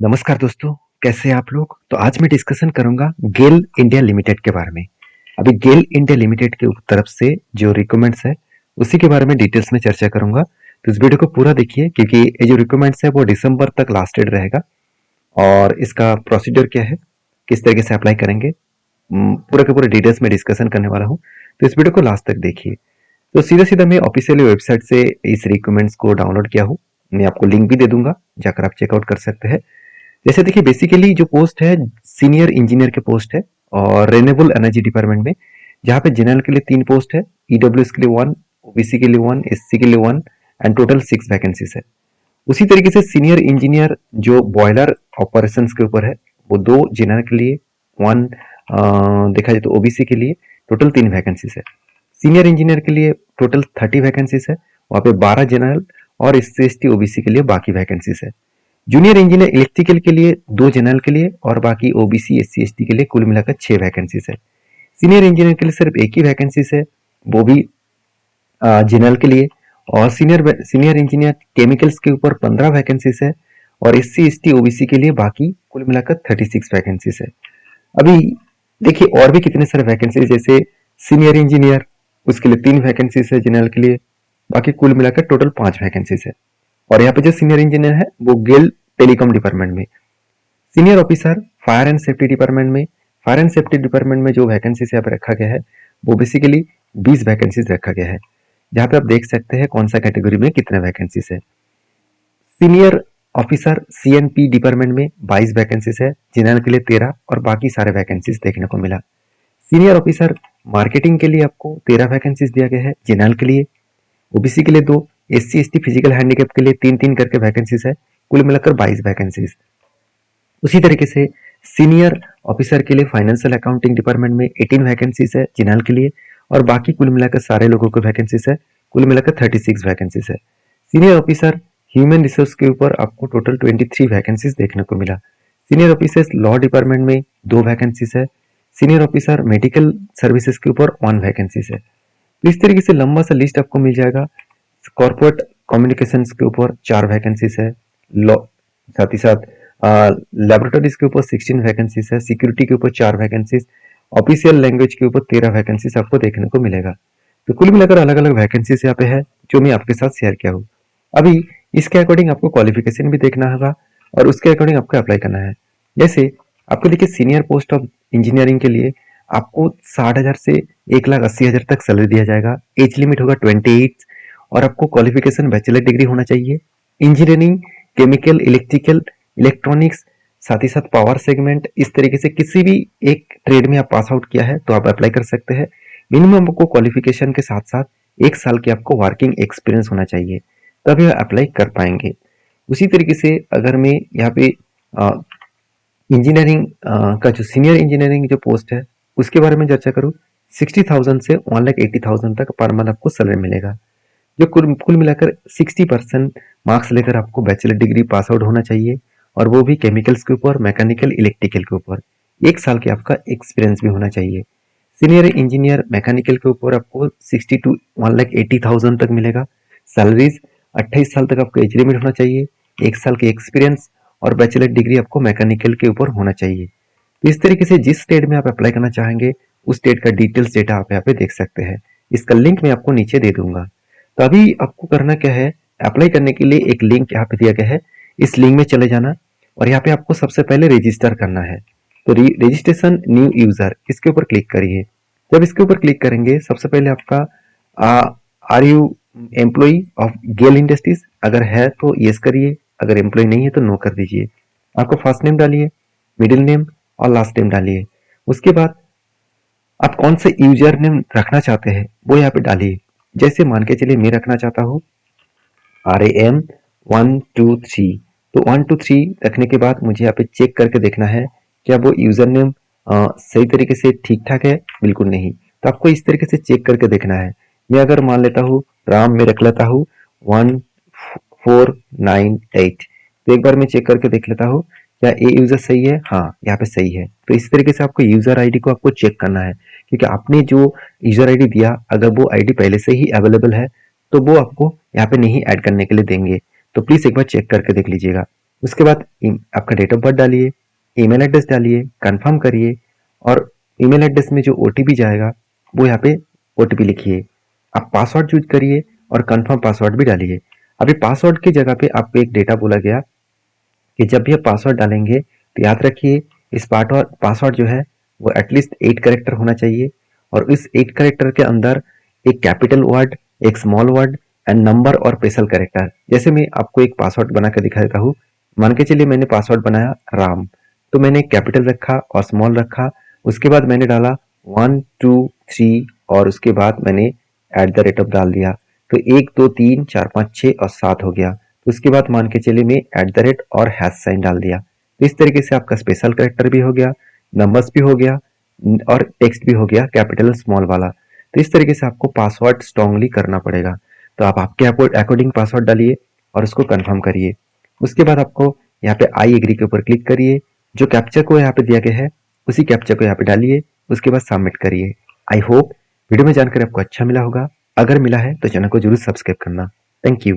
नमस्कार दोस्तों, कैसे हैं आप लोग। तो आज मैं डिस्कशन करूंगा गेल इंडिया लिमिटेड के बारे में। अभी गेल इंडिया लिमिटेड के तरफ से जो रिक्वायरमेंट्स है उसी के बारे में डिटेल्स में चर्चा करूंगा। तो इस वीडियो को पूरा देखिए क्योंकि ये जो रिक्वायरमेंट्स है वो दिसंबर तक लास्टेड रहेगा। और इसका प्रोसीजर क्या है, किस तरीके से अप्लाई करेंगे, पूरा के पूरे डिटेल्स में डिस्कशन करने वाला हूँ। तो इस वीडियो को लास्ट तक देखिए। तो सीधा सीधा मैं ऑफिशियली वेबसाइट से इस रिक्वायरमेंट्स को डाउनलोड किया हूँ। मैं आपको लिंक भी दे दूंगा, जाकर आप चेकआउट कर सकते हैं। जैसे देखिए, बेसिकली जो पोस्ट है सीनियर इंजीनियर के पोस्ट है और रेन्यूएबल एनर्जी डिपार्टमेंट में, जहाँ पे जनरल के लिए 3 पोस्ट है, ईडब्ल्यूएस के लिए 1, ओबीसी के लिए 1, एससी के लिए 1 एंड टोटल 6 वैकेंसीज है। उसी तरीके से सीनियर इंजीनियर जो बॉयलर ऑपरेशंस के ऊपर है वो 2 जनरल के लिए, 1 देखा जाए तो ओबीसी के लिए टोटल 3 वैकेंसीज है। सीनियर इंजीनियर के लिए टोटल 30 वैकेंसीज है, वहाँ पे 12 जनरल और एससी एसटी ओबीसी के लिए बाकी वैकेंसीज है। जूनियर इंजीनियर इलेक्ट्रिकल के लिए 2 जनरल के लिए और बाकी ओबीसी एससी एसटी के लिए कुल मिलाकर 6 वैकेंसीज है। सीनियर इंजीनियर के लिए सिर्फ एक ही वैकेंसीज है, वो भी जनरल के लिए। और सीनियर इंजीनियर केमिकल्स के ऊपर 15 वैकेंसीज है और एससी एसटी ओबीसी के लिए बाकी कुल मिलाकर 36 वैकेंसीज है। अभी देखिए और भी कितने सारे वैकेंसीज, जैसे सीनियर इंजीनियर उसके लिए 3 वैकेंसीज है जनरल के लिए, बाकी कुल मिलाकर टोटल 5 वैकेंसीज है। और यहाँ पे जो सीनियर इंजीनियर है वो गेल टेलीकॉम डिपार्टमेंट में। Senior officer fire and safety department में, फायर एंड सेफ्टी डिपार्टमेंट में जो वैकेंसीज यहाँ पे रखा गया है वो बेसिकली 20 वैकेंसीज रखा गया है, जहाँ पे आप देख सकते हैं कौन सा कैटेगरी में कितने वैकेंसीज है। सीनियर ऑफिसर सीएनपी डिपार्टमेंट में 22 वैकेंसीज है, जनरल के लिए 13 और बाकी सारे वैकेंसीज देखने को मिला। सीनियर ऑफिसर मार्केटिंग के लिए आपको 13 वैकेंसीज दिया गया है जनरल के लिए, ओबीसी के लिए 2, एससी एसटी फिजिकल हैंडीकैप के लिए 3-3 करके वैकेंसीज है, कुल मिलाकर 22 वैकेंसीज। उसी तरीके से सीनियर ऑफिसर के लिए फाइनेंशियल अकाउंटिंग डिपार्टमेंट में 18 वैकेंसीज है जनरल के लिए और बाकी कुल मिलाकर सारे लोगों को वैकेंसीज है, कुल मिलाकर 36 वैकेंसीज है। सीनियर ऑफिसर ह्यूमन रिसोर्स के ऊपर आपको टोटल 23 वैकेंसीज देखने को मिला। सीनियर ऑफिसर लॉ डिपार्टमेंट में 2 वैकेंसीज है। सीनियर ऑफिसर मेडिकल सर्विसेज के ऊपर 1 वैकेंसीज है। तो इस तरीके से लंबा सा लिस्ट आपको मिल जाएगा। कॉर्पोरेट कम्युनिकेशंस के ऊपर 4 वैकेंसीज है, लॉ साथ ही साथ लेबोरेटरीज के ऊपर 16 वैकेंसीज है, सिक्योरिटी के ऊपर 4 वैकेंसीज, ऑफिशियल लैंग्वेज के ऊपर 13 वैकेंसीज आपको देखने को मिलेगा। तो कुल मिलाकर अलग अलग वैकेंसीज यहाँ पे है जो मैं आपके साथ शेयर किया हूँ। अभी इसके अकॉर्डिंग आपको क्वालिफिकेशन भी देखना होगा और उसके अकॉर्डिंग आपको अप्लाई करना है। जैसे आपको देखिए सीनियर पोस्ट ऑफ इंजीनियरिंग के लिए आपको 60,000 से 1,80,000 तक सैलरी दिया जाएगा। एज लिमिट होगा 28 और आपको क्वालिफिकेशन बैचलर डिग्री होना चाहिए। इंजीनियरिंग, केमिकल, इलेक्ट्रिकल, इलेक्ट्रॉनिक्स, साथ ही साथ पावर सेगमेंट, इस तरीके से किसी भी एक ट्रेड में आप पास आउट किया है तो आप अप्लाई कर सकते हैं। मिनिमम आपको क्वालिफिकेशन के साथ साथ 1 साल की आपको वर्किंग एक्सपीरियंस होना चाहिए, तभी आप अप्लाई कर पाएंगे। उसी तरीके से अगर मैं यहाँ पे इंजीनियरिंग का जो सीनियर इंजीनियरिंग जो पोस्ट है उसके बारे में चर्चा करूँ, 60,000 से 1,80,000 तक पर मंथ आपको सैलरी मिलेगा। जो कुल कुल मिलाकर 60% मार्क्स लेकर आपको बैचलर डिग्री पास आउट होना चाहिए और वो भी केमिकल्स के ऊपर, मैकेनिकल, इलेक्ट्रिकल के ऊपर। 1 साल की आपका एक्सपीरियंस भी होना चाहिए। सीनियर इंजीनियर मैकेनिकल के ऊपर आपको 60 टू 1,80,000 तक मिलेगा। सैलरीज 28 साल तक आपका एज लिमिट होना चाहिए, 1 साल की एक्सपीरियंस और बैचलर डिग्री आपको मैकेनिकल के ऊपर होना चाहिए। तो इस तरीके से जिस स्टेट में आप अप्लाई करना चाहेंगे उस स्टेट का डिटेल्स डेटा आप यहाँ पे देख सकते हैं। इसका लिंक मैं आपको नीचे दे दूंगा। तो अभी आपको करना क्या है, अप्लाई करने के लिए एक लिंक यहाँ पे दिया गया है, इस लिंक में चले जाना और यहाँ पे आपको सबसे पहले रजिस्टर करना है। तो रजिस्ट्रेशन न्यू यूजर, इसके ऊपर क्लिक करिए। जब इसके ऊपर क्लिक करेंगे सबसे पहले आपका are you employ of Gail industries, अगर है तो यस करिए, अगर एम्प्लॉय नहीं है तो नो कर दीजिए। आपको फर्स्ट नेम डालिए, मिडिल नेम और लास्ट नेम डालिए। उसके बाद आप कौन से यूजर नेम रखना चाहते हैं वो यहाँ पे डालिए। जैसे मान के चलिए मैं रखना चाहता हूँ RAM 123। तो 123 रखने के बाद मुझे यहाँ पे चेक करके देखना है क्या वो यूजर नेम सही तरीके से ठीक ठाक है, बिल्कुल नहीं। तो आपको इस तरीके से चेक करके देखना है। मैं अगर मान लेता हूँ राम, में रख लेता हूँ 1498। तो एक बार मैं चेक करके देख लेता हूँ क्या ये यूजर सही है, हाँ यहाँ पे सही है। तो इस तरीके से आपको यूजर आईडी को आपको चेक करना है, क्योंकि आपने जो यूजर आईडी दिया अगर वो आईडी पहले से ही अवेलेबल है तो वो आपको यहाँ पे नहीं ऐड करने के लिए देंगे। तो प्लीज एक बार चेक करके देख लीजिएगा। उसके बाद आपका डेट ऑफ बर्थ डालिए, ईमेल एड्रेस डालिए, कंफर्म करिए और ईमेल एड्रेस में जो ओटीपी जाएगा वो यहाँ पे ओटीपी लिखिए। आप पासवर्ड चूज करिए और कंफर्म पासवर्ड भी डालिए। अभी पासवर्ड की जगह पे आपको एक डेटा बोला गया कि जब भी आप पासवर्ड डालेंगे तो याद रखिए इस पासवर्ड जो है वो एटलीस्ट 8 कैरेक्टर होना चाहिए और इस 8 कैरेक्टर के अंदर एक कैपिटल वर्ड, एक स्मॉल वर्ड एंड नंबर और स्पेशल कैरेक्टर। जैसे मैं आपको एक पासवर्ड बना कर दिखा देता हूँ। मान के चलिए मैंने पासवर्ड बनाया राम, तो मैंने कैपिटल रखा और स्मॉल रखा, उसके बाद मैंने डाला 1 2 3 और उसके बाद मैंने @ डाल दिया। तो 1 2 3 4 5 6 और 7 हो गया। तो उसके बाद मान के चलिए मैं @ और हैश साइन डाल दिया। तो इस तरीके से आपका स्पेशल कैरेक्टर भी हो गया, नंबर्स भी हो गया और टेक्स्ट भी हो गया कैपिटल स्मॉल वाला। तो इस तरीके से आपको पासवर्ड स्ट्रांगली करना पड़ेगा। तो आप आपके अकॉर्डिंग पासवर्ड डालिए और उसको कंफर्म करिए। उसके बाद आपको यहाँ पे आई एग्री के ऊपर क्लिक करिए। जो कैप्चा को यहाँ पे दिया गया है उसी कैप्चा को यहाँ पे डालिए, उसके बाद सबमिट करिए। आई होप वीडियो में जानकर आपको अच्छा मिला होगा। अगर मिला है तो चैनल को जरूर सब्सक्राइब करना। Thank you.